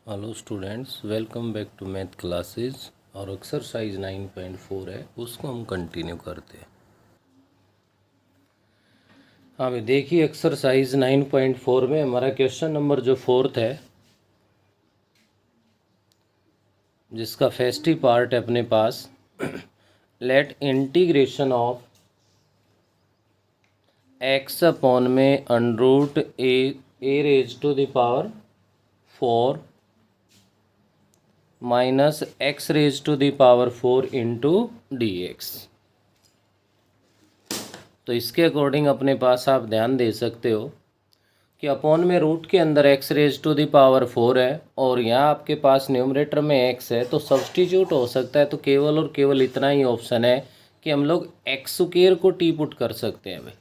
Hello students, welcome back to math classes. और exercise 9.4 है, उसको हम कंटिन्यू करते हैं। हाँ भाई, देखिए एक्सरसाइज 9.4 में हमारा क्वेश्चन नंबर जो 4 है, जिसका फेस्टी पार्ट है अपने पास। Let integration of X upon में under root A raise to the power 4 minus X raise to the power 4 into D X. तो इसके अकॉर्डिंग अपने पास आप ध्यान दे सकते हो कि अपॉन में रूट के अंदर X raise to the power 4 है और यहाँ आपके पास न्यूमरेटर में एक्स है, तो सब्सटीट्यूट हो सकता है। तो केवल और केवल इतना ही ऑप्शन है कि हम लोग एक्स स्क्वायर को टी पुट कर सकते हैं भाई।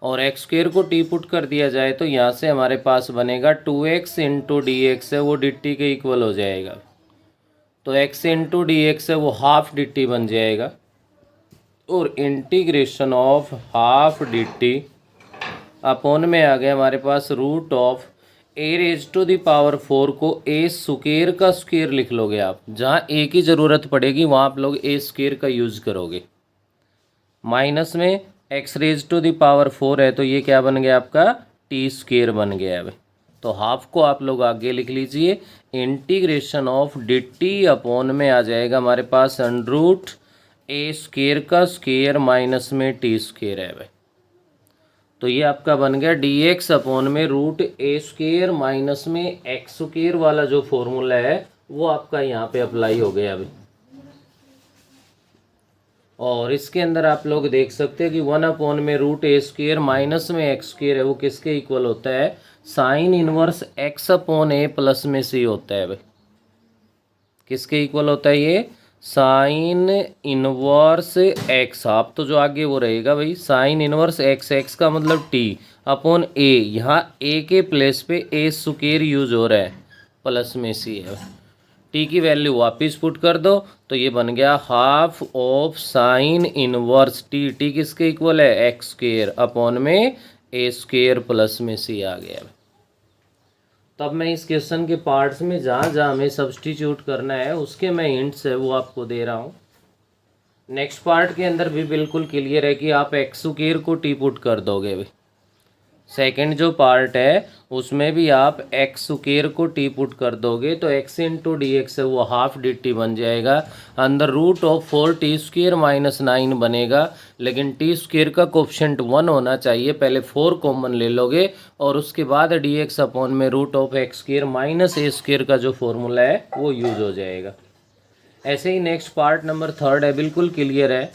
और एक्स स्क्वायर को टी पुट कर दिया जाए तो यहाँ से हमारे पास बनेगा 2x इंटू डी एक्स है, वो डी टी के इक्वल हो जाएगा। तो x इंटू डी एक्स है, वो हाफ डी टी बन जाएगा। और integration of half D T upon में आ गया हमारे पास root of A raise to the power 4 को ए स्क्वायर का स्क्वायर लिख लोगे आप। जहाँ ए की ज़रूरत पड़ेगी वहाँ आप लोग ए स्क्वायर का यूज़ करोगे। माइनस में X raise to the power 4 है, तो ये क्या बन गया आपका टी स्क्वायर बन गया है। तो हाफ को आप लोग आगे लिख लीजिए। Integration of D T upon में आ जाएगा हमारे पास अंडर रूट ए स्क्वायर का स्क्वायर माइनस में टी स्क्वायर है भाई। तो ये आपका बन गया डी एक्स अपॉन में रूट ए स्क्वायर माइनस में एक्स स्क्वायर वाला जो फॉर्मूला है वो आपका यहाँ पे अप्लाई हो गया अभी। और इसके अंदर आप लोग देख सकते हैं कि 1 अपॉन में रूट ए स्क्वायर माइनस में एक्स स्क्वायर है, वो किसके इक्वल होता है? साइन इनवर्स एक्स अपॉन ए प्लस में सी होता है भाई। किसके इक्वल होता है ये? Sign inverse x. आप तो जो आगे वो रहेगा भाई, साइन इनवर्स एक्स, एक्स का मतलब टी अपॉन ए। यहाँ ए के प्लेस पे ए स्क्वायर यूज हो रहा है, प्लस में सी है। टी की वैल्यू वापस पुट कर दो तो ये बन गया half of sine inverse T. T किसके इक्वल है? एक्स स्क्वायर अपॉन में ए स्क्वायर प्लस में सी आ गया। तब मैं इस क्वेश्चन के पार्ट्स में जहाँ जहाँ हमें सब्सटीट्यूट करना है उसके मैं हिंट्स है वो आपको दे रहा हूँ। नेक्स्ट पार्ट के अंदर भी बिल्कुल क्लियर है कि आप एक्स स्क्वायर को टी पुट कर दोगे भाई। सेकेंड जो पार्ट है उसमें भी आप एक्स स्क्वायर को टी पुट कर दोगे तो एक्स इंटू डी एक्स है, वो हाफ डी टी बन जाएगा। अंदर root of 4 T square minus 9 बनेगा, लेकिन टी स्क्वायर का कोफिशिएंट 1 होना चाहिए। पहले 4 कॉमन ले लोगे और उसके बाद डी एक्स अपॉन में root of X square minus A square का जो फॉर्मूला है वो यूज हो जाएगा। ऐसे ही नेक्स्ट पार्ट नंबर 3 है, बिल्कुल क्लियर है।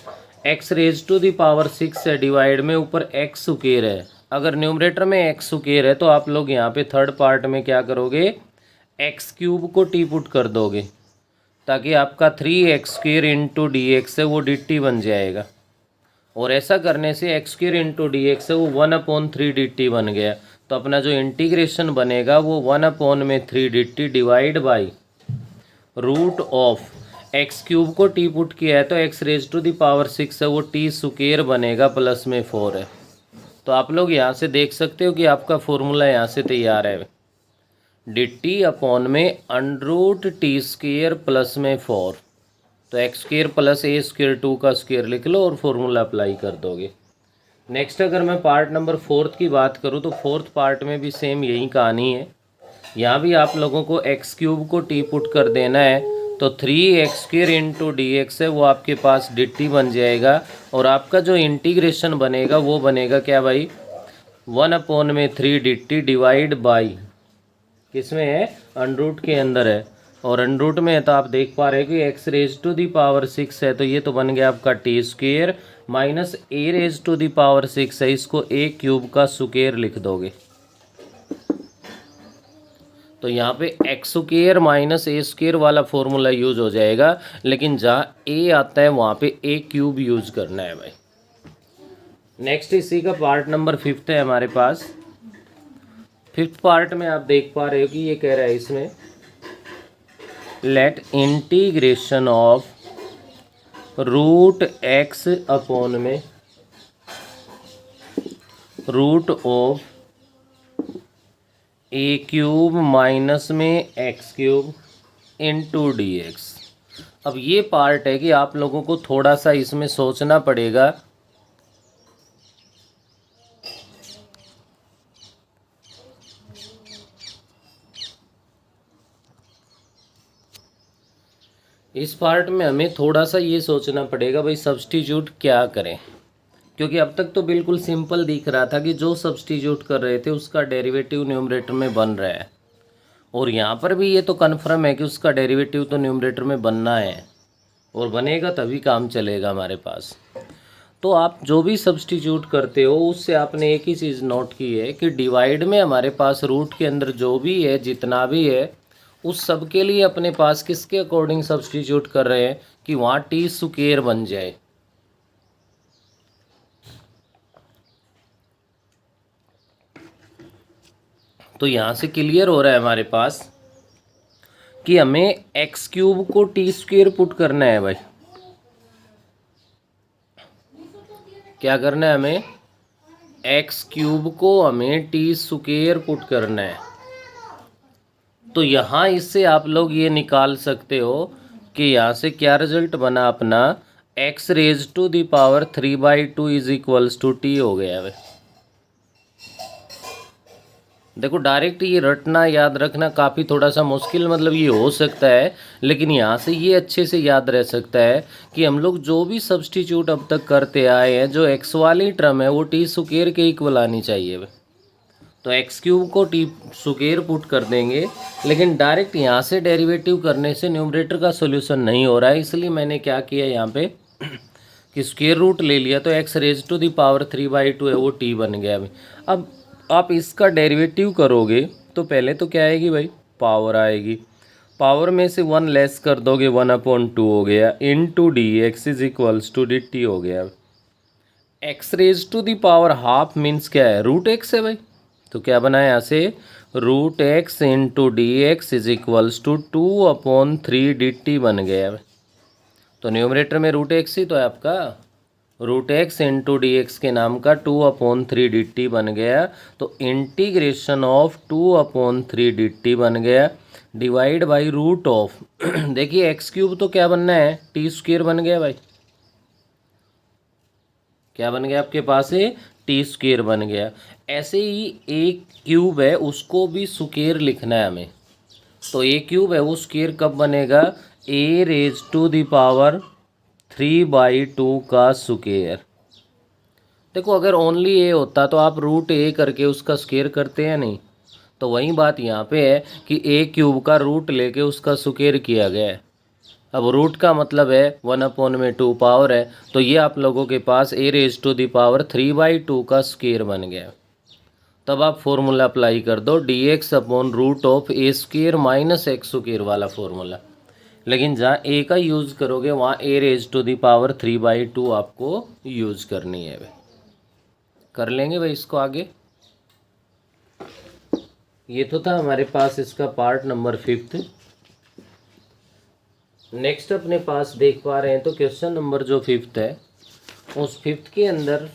X raise to the power 6 है, डिवाइड में ऊपर एक्स स्क्वायर है। अगर न्यूमरेटर में एक्स स्क्वायर है तो आप लोग यहाँ पे थर्ड पार्ट में क्या करोगे? एक्स क्यूब को टी पुट कर दोगे ताकि आपका 3x square into D X है, वो डी टी बन जाएगा। और ऐसा करने से x square into D X है, वो 1/3 डी टी बन गया। तो अपना जो इंटीग्रेशन बनेगा वो 1/3 D T divide by root of X cube को टी पुट किया है तो X raise to the power 6 है, वो टी स्क्वायर बनेगा प्लस में 4 है। तो आप लोग यहाँ से देख सकते हो कि आपका फॉर्मूला यहाँ से तैयार है। डी टी अपॉन में under root T square plus में 4। तो X square plus A square 2 का स्क्वायर लिख लो और फॉर्मूला अप्लाई कर दोगे। नेक्स्ट अगर मैं पार्ट नंबर 4 की बात करूँ तो 4th पार्ट में भी सेम यही कहानी है। यहाँ भी आप लोगों को एक्स क्यूब को टी पुट कर देना है तो 3x square into D X है, वो आपके पास डी टी बन जाएगा। और आपका जो इंटीग्रेशन बनेगा वो बनेगा क्या भाई? 1/3 डी टी डिवाइड बाई, किसमें है? अंडर रूट के अंदर है। और अंडर रूट में है तो आप देख पा रहे हो कि X raise to the power 6 है, तो ये तो बन गया आपका T square minus A raise to the power 6 है, इसको ए क्यूब का स्क्वायर लिख दोगे। तो यहाँ पे x square minus A square वाला फॉर्मूला यूज हो जाएगा, लेकिन जहाँ ए आता है वहाँ पे ए क्यूब यूज करना है भाई। नेक्स्ट इसी का पार्ट नंबर 5 है हमारे पास। 5th पार्ट में आप देख पा रहे हो कि ये कह रहा है इसमें let integration of root X upon में root of A cube minus में X cube into D X. अब ये पार्ट है कि आप लोगों को थोड़ा सा इसमें सोचना पड़ेगा। इस पार्ट में हमें थोड़ा सा ये सोचना पड़ेगा भाई सब्स्टिट्यूट क्या करें, क्योंकि अब तक तो बिल्कुल सिंपल दिख रहा था कि जो सब्स्टिट्यूट कर रहे थे उसका डेरिवेटिव न्यूमरेटर में बन रहा है, और यहाँ पर भी ये तो कन्फर्म है कि उसका डेरिवेटिव तो न्यूमरेटर में बनना है, और बनेगा तभी काम चलेगा हमारे पास। तो आप जो भी सब्स्टिट्यूट करते हो उससे आपने एक ही चीज़ नोट की है कि डिवाइड में हमारे पास रूट के अंदर जो भी है जितना भी है उस सब के लिए अपने पास किसके अकॉर्डिंग सब्स्टिट्यूट कर रहे हैं कि वहाँ टी स्क्वायर बन जाए। तो यहाँ से क्लियर हो रहा है हमारे पास कि हमें एक्स क्यूब को टी स्क्वायर पुट करना है भाई। क्या करना है हमें? एक्स क्यूब को हमें टी स्क्वायर पुट करना है। तो यहाँ इससे आप लोग ये निकाल सकते हो कि यहाँ से क्या रिजल्ट बना अपना, X raise to the power 3/2 is equals to T हो गया है। देखो डायरेक्ट ये रटना याद रखना काफ़ी थोड़ा सा मुश्किल मतलब ये हो सकता है, लेकिन यहाँ से ये अच्छे से याद रह सकता है कि हम लोग जो भी सब्स्टिट्यूट अब तक करते आए हैं जो एक्स वाली टर्म है वो टी स्क्वायर के इक्वल आनी चाहिए। तो एक्स क्यूब को टी स्क्वायर पुट कर देंगे, लेकिन डायरेक्ट यहाँ से डेरिवेटिव करने से न्यूमरेटर का सोल्यूशन नहीं हो रहा है, इसलिए मैंने क्या किया यहाँ पे कि स्क्वायर रूट ले लिया। तो X raise to the power 3/2 है वो टी बन गया। अब आप इसका डेरिवेटिव करोगे तो पहले तो क्या आएगी भाई, पावर आएगी। पावर में से 1 लेस कर दोगे 1/2 हो गया, into D x is equals to D T हो गया। X raise to the power half means क्या है, रूट एक्स है भाई। तो क्या बना है यहाँ से, root X into D x is equals to 2/3 D T बन गया। तो न्यूमरेटर में रूट एक्स ही तो है आपका, root X into D X के नाम का 2/3 डी टी बन गया। तो इंटीग्रेशन ऑफ 2/3 डी टी बन गया डिवाइड बाई रूट ऑफ देखिए एक्स क्यूब तो क्या बनना है, टी स्क्वायर बन गया भाई। क्या बन गया आपके पास है, टी स्क्वायर बन गया। ऐसे ही एक क्यूब है उसको भी स्क्वायर लिखना है हमें। तो ए क्यूब है वो स्क्वायर कब बनेगा, ए रेज टू द पावर 3/2 का स्क्वायर। देखो अगर ओनली ए होता तो आप रूट ए करके उसका स्क्वायर करते हैं नहीं, तो वही बात यहाँ पे है कि ए क्यूब का रूट लेके उसका स्क्वायर किया गया है। अब रूट का मतलब है 1/2 पावर है, तो ये आप लोगों के पास ए रेज टू द पावर 3/2 का स्क्वायर बन गया। तब आप फॉर्मूला अप्लाई कर दो dx/√(a² माइनस x² वाला फॉर्मूला। लेकिन जहाँ ए का यूज़ करोगे वहाँ ए रेज टू द पावर 3/2 आपको यूज़ करनी है भाई। कर लेंगे भाई इसको आगे। ये तो था हमारे पास इसका पार्ट नंबर 5। नेक्स्ट अपने पास देख पा रहे हैं तो क्वेश्चन नंबर जो 5 है उस 5 के अंदर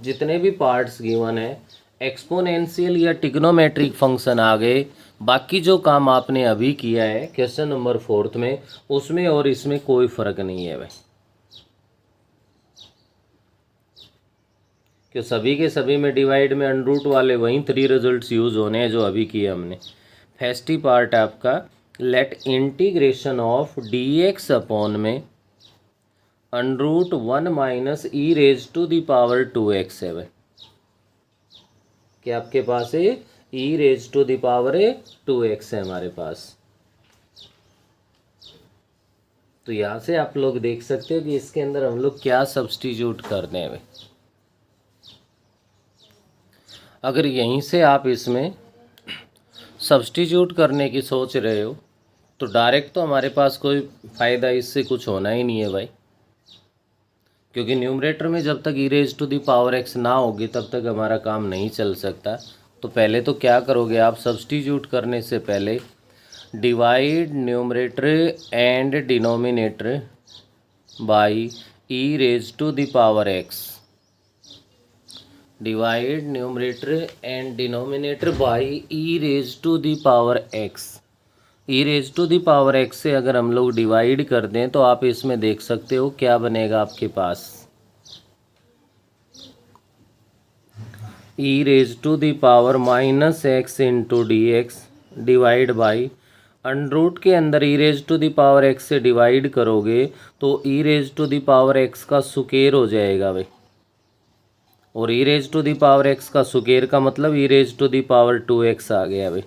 जितने भी पार्ट्स गिवन है एक्सपोनेंशियल या ट्रिग्नोमेट्रिक फंक्शन आ गए। बाकी जो काम आपने अभी किया है क्वेश्चन नंबर 4 में उसमें और इसमें कोई फ़र्क नहीं है भाई, कि सभी के सभी में डिवाइड में अंडरूट वाले वहीं 3 रिजल्ट्स यूज़ होने हैं जो अभी किए हमने। फर्स्ट पार्ट है आपका let integration of D X upon में √1 minus E raise to the power 2x है भाई। क्या आपके पास है, E raise to the power 2x है हमारे पास। तो यहाँ से आप लोग देख सकते हो कि इसके अंदर हम लोग क्या सब्स्टिट्यूट करते हैं भाई। अगर यहीं से आप इसमें सब्स्टिट्यूट करने की सोच रहे हो तो डायरेक्ट तो हमारे पास कोई फ़ायदा इससे कुछ होना ही नहीं है भाई, क्योंकि न्यूमरेटर में जब तक E raise to the power X ना होगी तब तक हमारा काम नहीं चल सकता। तो पहले तो क्या करोगे आप, सब्स्टिट्यूट करने से पहले divide numerator and denominator by E raise to the power X. Divide numerator and denominator by E raise to the power X. E raise to the power X से अगर हम लोग डिवाइड कर दें तो आप इसमें देख सकते हो क्या बनेगा आपके पास, E raise to the power minus X into D X divide by under root के अंदर E raise to the power X से डिवाइड करोगे तो E raise to the power X का स्क्वायर हो जाएगा भाई, और E raise to the power X का स्क्वायर का मतलब E raise to the power 2x आ गया भाई।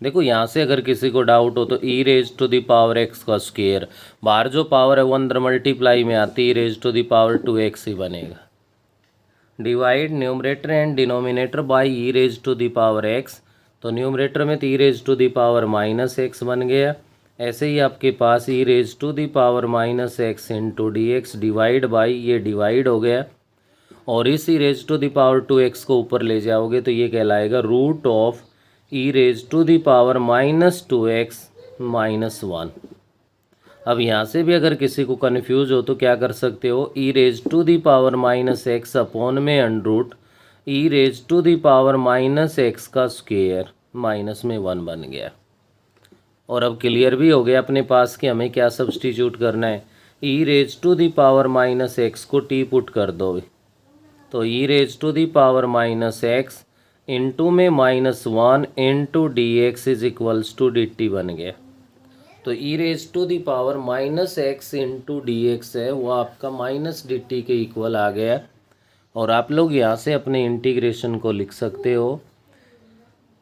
देखो यहाँ से अगर किसी को डाउट हो तो E raise to the power X का स्क्वायर, बाहर जो पावर है वो अंदर मल्टीप्लाई में आती, E raise to the power 2x ही बनेगा। Divide numerator and denominator by E raise to the power X, तो न्यूमरेटर में तो E raise to the power minus X बन गया, ऐसे ही आपके पास E raise to the power minus X into D X divide by, ये डिवाइड हो गया, और इस E raise to the power 2x को ऊपर ले जाओगे तो ये कहलाएगा root of E raise to the power minus 2x minus 1। अब यहाँ से भी अगर किसी को कन्फ्यूज हो तो क्या कर सकते हो, E raise to the power minus X upon में under root E raise to the power minus X का स्क्वायर माइनस में 1 बन गया। और अब क्लियर भी हो गया अपने पास कि हमें क्या सब्स्टिट्यूट करना है, E raise to the power minus X को टी पुट कर दो, तो E raise to the power minus X into में -1 into D x is equals to D T बन गया। तो E raise to the power minus X into D X है वो आपका माइनस डी टी के इक्वल आ गया, और आप लोग यहाँ से अपने इंटीग्रेशन को लिख सकते हो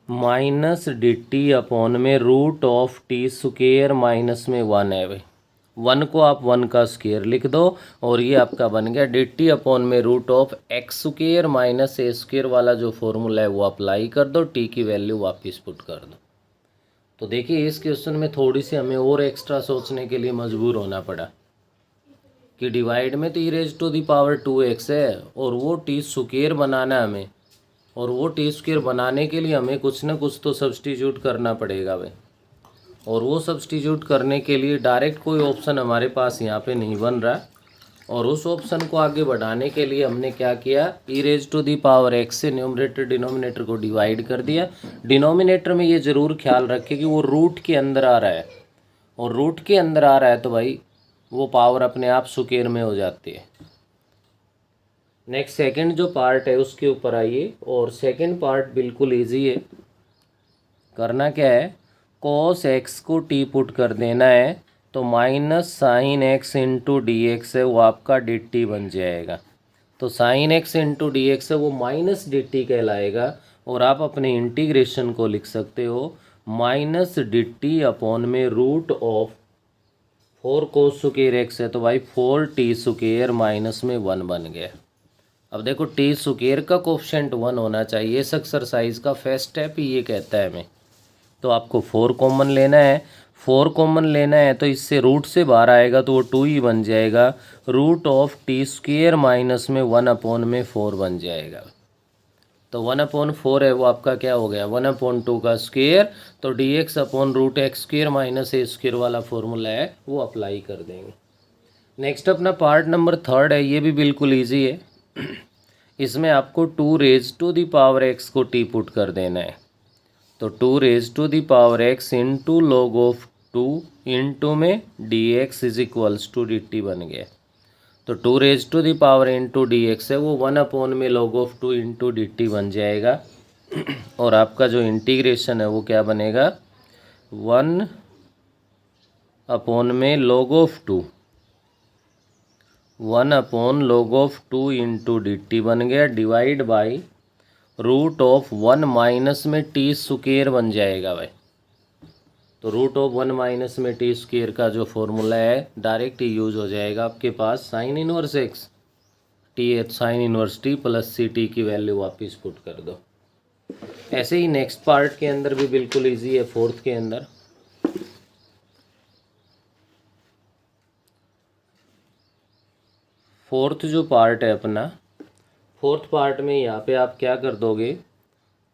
माइनस डी टी अपॉन में root of T square minus में 1 है भाई, 1 को आप 1 का स्क्वायर लिख दो, और ये आपका बन गया डी टी अपॉन में root of X square minus A square वाला जो फॉर्मूला है वो अप्लाई कर दो, टी की वैल्यू वापस पुट कर दो। तो देखिए इस क्वेश्चन में थोड़ी सी हमें और एक्स्ट्रा सोचने के लिए मजबूर होना पड़ा कि डिवाइड में तो E raise to the power 2x है, और वो टी स्क्वायर बनाना है हमें, और वो टी स्क्वायर बनाने के लिए हमें कुछ ना कुछ तो सब्स्टिट्यूट करना पड़ेगा भाई, और वो सब्स्टिट्यूट करने के लिए डायरेक्ट कोई ऑप्शन हमारे पास यहाँ पे नहीं बन रहा, और उस ऑप्शन को आगे बढ़ाने के लिए हमने क्या किया, E raise to the power X से न्यूमरेटर डिनोमिनेटर को डिवाइड कर दिया। डिनोमिनेटर में ये ज़रूर ख्याल रखें कि वो रूट के अंदर आ रहा है, और रूट के अंदर आ रहा है तो भाई वो पावर अपने आप स्क्वायर में हो जाती है। नेक्स्ट सेकंड जो पार्ट है उसके ऊपर आइए, और सेकंड पार्ट बिल्कुल ईजी है। करना क्या है, कॉस एक्स को टी पुट कर देना है, तो minus sign x into D X है वो आपका डी टी बन जाएगा। तो sign x into D X है वो माइनस डी टी कहलाएगा, और आप अपने इंटीग्रेशन को लिख सकते हो माइनस डी टी अपॉन में root of 4 cos square X है, तो भाई 4 टी स्क्वायर माइनस में 1 बन गया। अब देखो टी स्क्वायर का कोफिशिएंट 1 होना चाहिए, इस एक्सरसाइज का फर्स्ट स्टेप ही ये कहता है हमें। तो आपको 4 कॉमन लेना है, 4 कॉमन लेना है तो इससे रूट से बाहर आएगा तो वो 2 ही बन जाएगा, root of T square minus में 1 अपॉन में 4 बन जाएगा। तो 1/4 है वो आपका क्या हो गया, 1/2 का स्क्वायर, तो D X upon root X square minus A square वाला फॉर्मूला है वो अप्लाई कर देंगे। नेक्स्ट अपना पार्ट नंबर 3 है, ये भी बिल्कुल ईजी है। इसमें आपको 2 raise to the power X को टी पुट कर देना है, तो 2 raise to the power X into log of 2 into में D x is equals to D T बन गया। तो 2 raise to the power into D X है वो 1 अपॉन में log of 2 into D T बन जाएगा, और आपका जो इंटीग्रेशन है वो क्या बनेगा, 1 अपॉन में log of 2, 1 upon log of 2 into D T बन गया, divide by root of 1 minus में टी स्क्वायर बन जाएगा भाई। तो रूट ऑफ 1 माइनस में टी स्क्वायर का जो फॉर्मूला है डायरेक्ट ही यूज हो जाएगा आपके पास, sine inverse X T H sine inverse T plus C T की वैल्यू वापस पुट कर दो। ऐसे ही नेक्स्ट पार्ट के अंदर भी बिल्कुल इजी है, फोर्थ के अंदर। फोर्थ जो पार्ट है अपना, फोर्थ पार्ट में यहाँ पे आप क्या कर दोगे,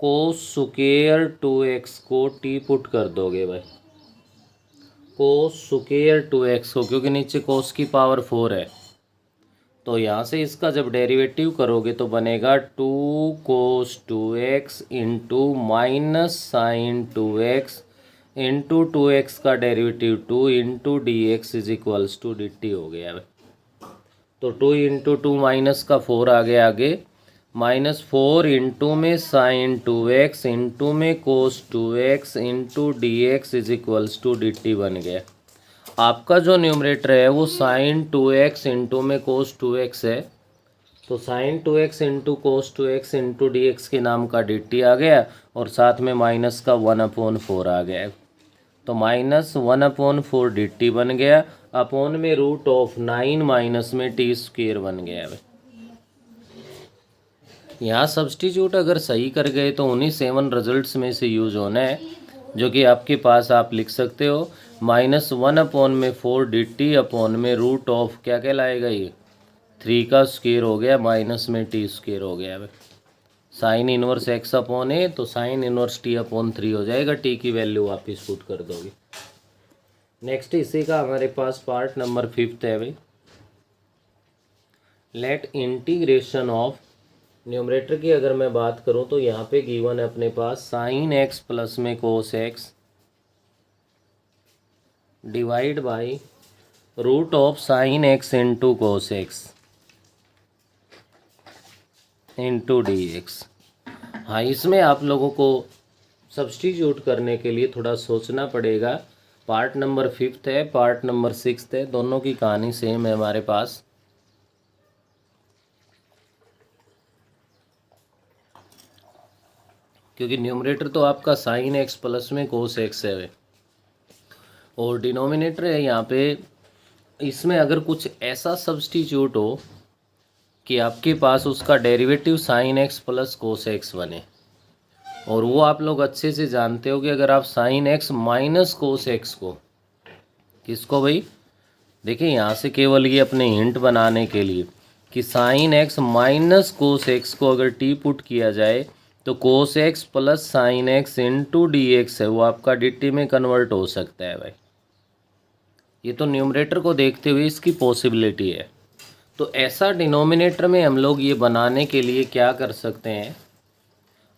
कोस स्क्वायर 2x को टी पुट कर दोगे भाई, कोस स्क्वायर 2x को, क्योंकि नीचे कोस की पावर 4 है, तो यहाँ से इसका जब डेरिवेटिव करोगे तो बनेगा 2 cos 2x into minus sine 2x into 2x का derivative 2 into D x is equals to D T हो गया। तो 2 इंटू 2 माइनस का 4 आ गया आगे, -4 इंटू में साइन 2x इंटू में cos 2x into D x is equals to D T बन गया। आपका जो न्यूमरेटर है वो साइन 2x इंटू में कोस 2x है, तो sine 2x into cos 2x into D X के नाम का डी टी आ गया और साथ में माइनस का 1/4 आ गया। तो -1/4 डी टी बन गया, अपॉन में √9 माइनस में टी स्क्वेयर बन गया। यहाँ सब्सटीट्यूट अगर सही कर गए तो उन्हीं 7 रिजल्ट्स में से यूज होना है, जो कि आपके पास आप लिख सकते हो -1/4 डी टी अपॉन में रूट ऑफ क्या कहलाएगा ये 3 का स्क्वेयर हो गया माइनस में टी स्क्वेयर हो गया। साइन इनवर्स x अपॉन ए तो साइन इनवर्स t अपॉन 3 हो जाएगा, t की वैल्यू वापस पुट कर दोगे। नेक्स्ट इसी का हमारे पास पार्ट नंबर 5 है भाई। लेट इंटीग्रेशन ऑफ न्यूमरेटर की अगर मैं बात करूं तो यहाँ पे गिवन है अपने पास साइन x प्लस में cos x divide by root of sine x into cos x into D X. हाँ, इसमें आप लोगों को सब्सटीट्यूट करने के लिए थोड़ा सोचना पड़ेगा। पार्ट नंबर 5 है, पार्ट नंबर 6 है, दोनों की कहानी सेम है हमारे पास। क्योंकि न्यूमरेटर तो आपका साइन x प्लस में कोस x है और डिनोमिनेटर है यहाँ पे। इसमें अगर कुछ ऐसा सब्सटीट्यूट हो कि आपके पास उसका derivative sign x plus cos x बने, और वो आप लोग अच्छे से जानते हो कि अगर आप sine x minus cos x को, किसको भाई, देखिए यहाँ से केवल ये अपने हिंट बनाने के लिए कि sine x minus cos x को अगर t पुट किया जाए तो cos x plus sine x into D X है वो आपका डी टी में कन्वर्ट हो सकता है भाई। ये तो न्यूमरेटर को देखते हुए इसकी पॉसिबिलिटी है। तो ऐसा डिनोमिनेटर में हम लोग ये बनाने के लिए क्या कर सकते हैं,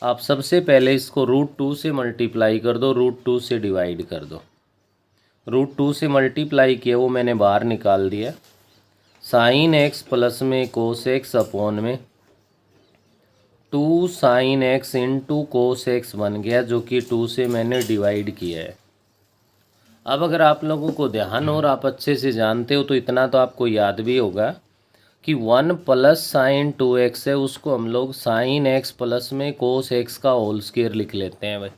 आप सबसे पहले इसको √2 से मल्टीप्लाई कर दो, √2 से डिवाइड कर दो। √2 से मल्टीप्लाई किया वो मैंने बाहर निकाल दिया। साइन x प्लस में कोस x अपॉन में 2 sine x into cos x बन गया, जो कि 2 से मैंने डिवाइड किया है। अब अगर आप लोगों को ध्यान और आप अच्छे से जानते हो तो इतना तो आपको याद भी होगा कि 1 प्लस साइन 2x है, उसको हम लोग साइन x प्लस में कोस x का होल स्क्वायर लिख लेते हैं भाई।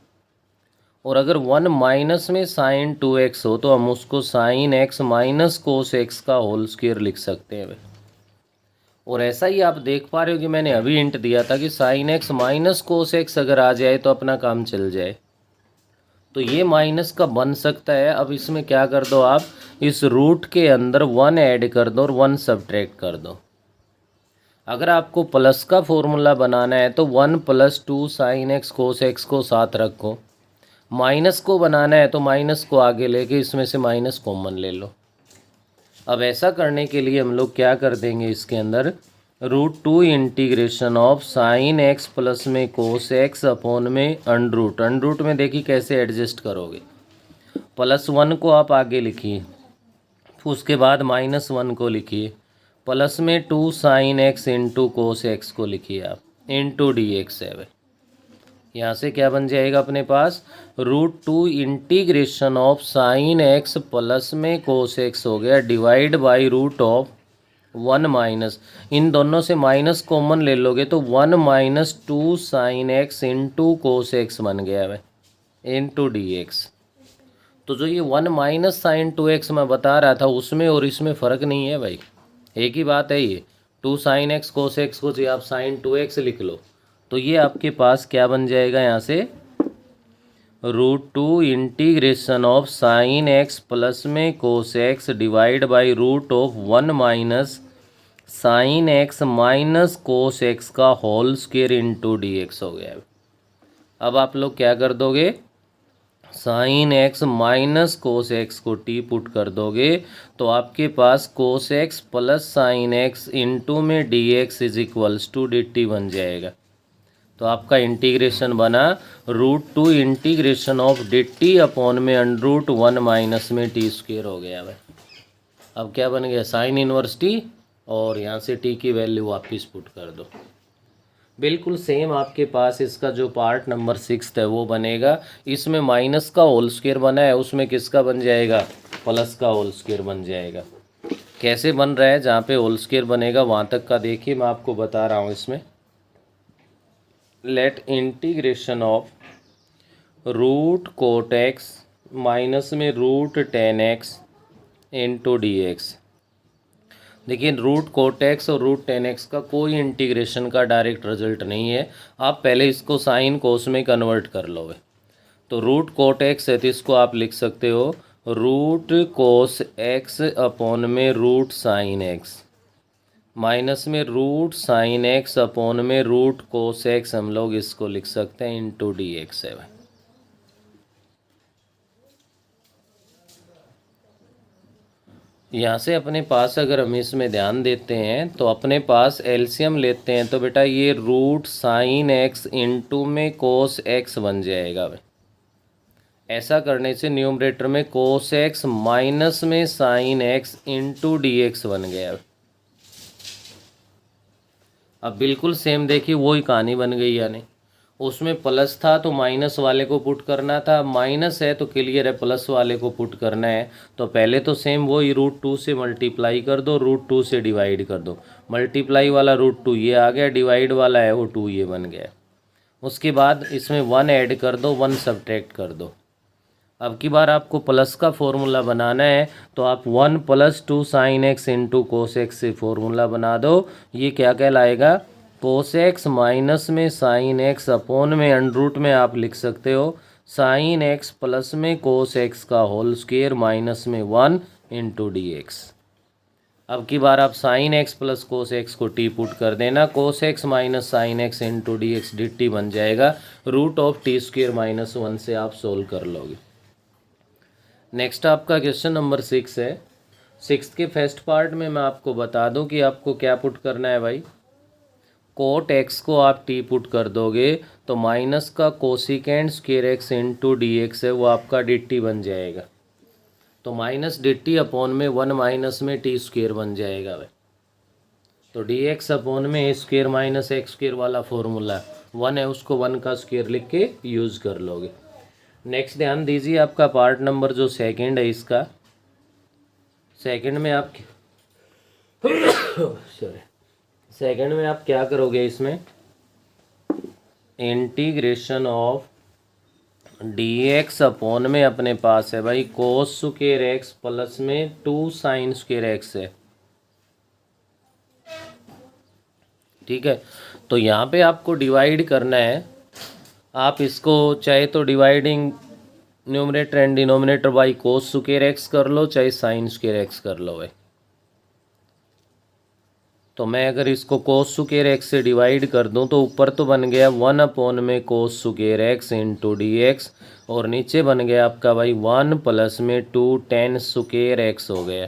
और अगर 1 माइनस में साइन 2x हो तो हम उसको sine x minus cos x का होल स्क्वायर लिख सकते हैं भाई। और ऐसा ही आप देख पा रहे हो कि मैंने अभी हिंट दिया था कि sine x minus cos x अगर आ जाए तो अपना काम चल जाए। तो ये माइनस का बन सकता है। अब इसमें क्या कर दो, आप इस रूट के अंदर 1 ऐड कर दो और 1 सब्ट्रैक्ट कर दो। अगर आपको प्लस का फॉर्मूला बनाना है तो 1 + 2 साइन x कोस x को साथ रखो। माइनस को बनाना है तो माइनस को आगे लेके इसमें से माइनस कॉमन ले लो। अब ऐसा करने के लिए हम लोग क्या कर देंगे, इसके अंदर √2 integration of sine x plus में कोस x अपॉन में अंडरूट में देखिए कैसे एडजस्ट करोगे। +1 को आप आगे लिखिए, उसके बाद -1 को लिखिए, प्लस में 2 sine x into cos x को लिखिए आप, इंटू डी एक्स है। यहाँ से क्या बन जाएगा अपने पास, √2 integration of sine x plus में कोस x हो गया divide by root of 1 minus, इन दोनों से माइनस कॉमन ले लोगे तो 1 - 2 sine x into cos x बन गया है इंटू डी एक्स। तो जो ये 1 - साइन 2x मैं बता रहा था उसमें और इसमें फ़र्क नहीं है भाई, एक ही बात है। ये 2 साइन x कोस x को जो आप साइन 2x लिख लो तो ये आपके पास क्या बन जाएगा, यहाँ से √2 integration of sine x plus में cos x divide by root of 1 - sine x minus cos x का whole square into D x हो गया। अब आप लोग क्या कर दोगे, sine x minus cos x को टी पुट कर दोगे तो आपके पास cos x plus sine x into में D x is equals to D T बन जाएगा। तो आपका इंटीग्रेशन बना √2 integration of D T upon में √1 माइनस में टी स्क्वेयर हो गया भाई। अब क्या बन गया, साइन इनवर्स टी, और यहाँ से टी की वैल्यू वापस पुट कर दो। बिल्कुल सेम आपके पास इसका जो पार्ट नंबर 6 है वो बनेगा। इसमें माइनस का होल स्क्वायर बना है, उसमें किसका बन जाएगा, प्लस का होल स्क्वायर बन जाएगा। कैसे बन रहा है, जहाँ पे होल स्क्वायर बनेगा वहाँ तक का देखिए, मैं आपको बता रहा हूँ। इसमें let integration of root cot x minus में √10x इंटू डी एक्स। देखिए रूट कोट एक्स और √10x का कोई इंटीग्रेशन का डायरेक्ट रिजल्ट नहीं है। आप पहले इसको साइन कोस में कन्वर्ट कर लोगे। तो रूट कोट एक्स है तो इसको आप लिख सकते हो रूट कोस एक्स अपॉन में रूट साइन एक्स माइनस में रूट साइन एक्स अपॉन में रूट कोस एक्स, हम लोग इसको लिख सकते हैं इंटू डी एक्स है। यहाँ से अपने पास अगर हम इसमें ध्यान देते हैं तो अपने पास एलसीएम लेते हैं तो बेटा ये रूट साइन एक्स इंटू में कोस एक्स बन जाएगा भाई। ऐसा करने से न्यूमरेटर में कोस एक्स माइनस में sign x into D x बन गया। अब बिल्कुल सेम देखिए वही कहानी बन गई, यानी उसमें प्लस था तो माइनस वाले को पुट करना था, माइनस है तो क्लियर है प्लस वाले को पुट करना है। तो पहले तो सेम वही √2 से मल्टीप्लाई कर दो, √2 से डिवाइड कर दो। मल्टीप्लाई वाला √2 ये आ गया, डिवाइड वाला है वो 2 ये बन गया। उसके बाद इसमें 1 ऐड कर दो, 1 सब्ट्रैक्ट कर दो। अब की बार आपको प्लस का फॉर्मूला बनाना है तो आप 1 + 2 sign x into cos x से फॉर्मूला बना दो। ये क्या कहलाएगा, कोस एक्स माइनस में साइन एक्स अपॉन में अंडर में आप लिख सकते हो साइन एक्स प्लस में कोस एक्स का होल स्क्वायर माइनस में 1 इंटू डी एक्स। अब की बार आप sine x plus cos x को टी पुट कर देना, cos x minus sign x into D x D T बन जाएगा। √t² - 1 से आप सोल्व कर लोगे। नेक्स्ट आपका क्वेश्चन नंबर 6 है। 6 के फर्स्ट पार्ट में मैं आपको बता दूं कि आपको क्या पुट करना है भाई। कोट एक्स को आप टी पुट कर दोगे तो माइनस का cosecant square x into D X है वो आपका डी टी बन जाएगा। तो माइनस डी टी अपॉन में 1 माइनस में टी स्क्वायर बन जाएगा भाई। तो डी एक्स अपॉन में ए स्क्वायर माइनस एक्स स्क्वायर वाला फॉर्मूला 1 है, उसको 1 का स्क्वायर लिख के यूज़ कर लोगे। नेक्स्ट ध्यान दीजिए, आपका पार्ट नंबर जो सेकंड है इसका, सेकंड में आप सेकंड में आप क्या करोगे, इसमें integration of D X upon में अपने पास है भाई कोस स्क्वायर एक्स प्लस में 2 साइन स्क्वायर एक्स है। ठीक है, तो यहाँ पे आपको डिवाइड करना है। आप इसको चाहे तो dividing numerator and denominator by cos square x कर लो, चाहे साइन स्क्वायर एक्स कर लो भाई। तो मैं अगर इसको कोस स्क्वायर एक्स से डिवाइड कर दूं तो ऊपर तो बन गया 1 अपॉन में कोस square x into D x, और नीचे बन गया आपका भाई 1 प्लस में 2 tan स्क्वायर एक्स हो गया।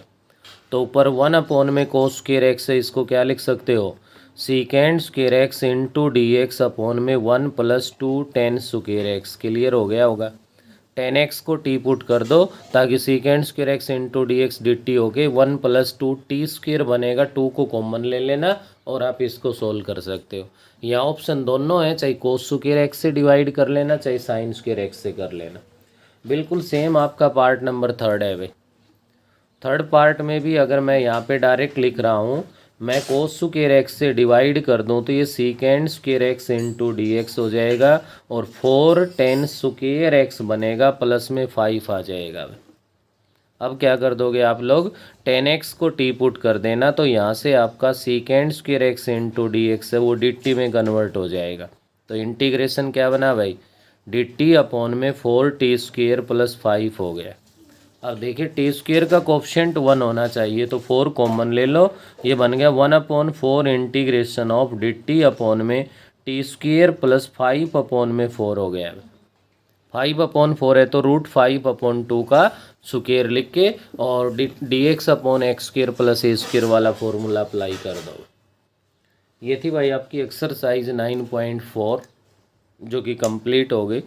तो ऊपर 1 अपॉन में कोस स्क्वायर एक्स है, इसको क्या लिख सकते हो, secant square x into D X upon में 1 + 2 tan स्क्वायर एक्स। क्लियर हो गया होगा। tan x को टी पुट कर दो ताकि secant square x into D x D T हो गए 1 + 2 t² बनेगा। 2 को कॉमन ले लेना और आप इसको सोल्व कर सकते हो। यहाँ ऑप्शन दोनों है, चाहे कोस स्क्वायर एक्स से डिवाइड कर लेना चाहे साइन स्क्वायर एक्स से कर लेना। बिल्कुल सेम आपका पार्ट नंबर 3 है भाई। थर्ड पार्ट में भी अगर मैं यहाँ पे डायरेक्ट लिख रहा हूँ, मैं कोस स्क्वायर एक्स से डिवाइड कर दूँ तो ये secant square x into D x हो जाएगा और 4 tan स्क्वायर एक्स बनेगा, प्लस में 5 आ जाएगा। अब क्या कर दोगे आप लोग, tan x को टी पुट कर देना तो यहाँ से आपका secant square x into D X है वो डी टी में कन्वर्ट हो जाएगा। तो इंटीग्रेशन क्या बना भाई, डी टी अपॉन में 4t² + 5 हो गया। अब देखिए t² का कोफिशिएंट 1 होना चाहिए तो 4 कॉमन ले लो, ये बन गया 1/4 integration of D T upon में t² + 5 अपॉन में 4 हो गया। 5/4 है तो √5/2 का स्क्वायर लिख के और dx/x² + a² वाला फॉर्मूला अप्लाई कर दो। ये थी भाई आपकी एक्सरसाइज 9.4 जो कि कंप्लीट हो गई।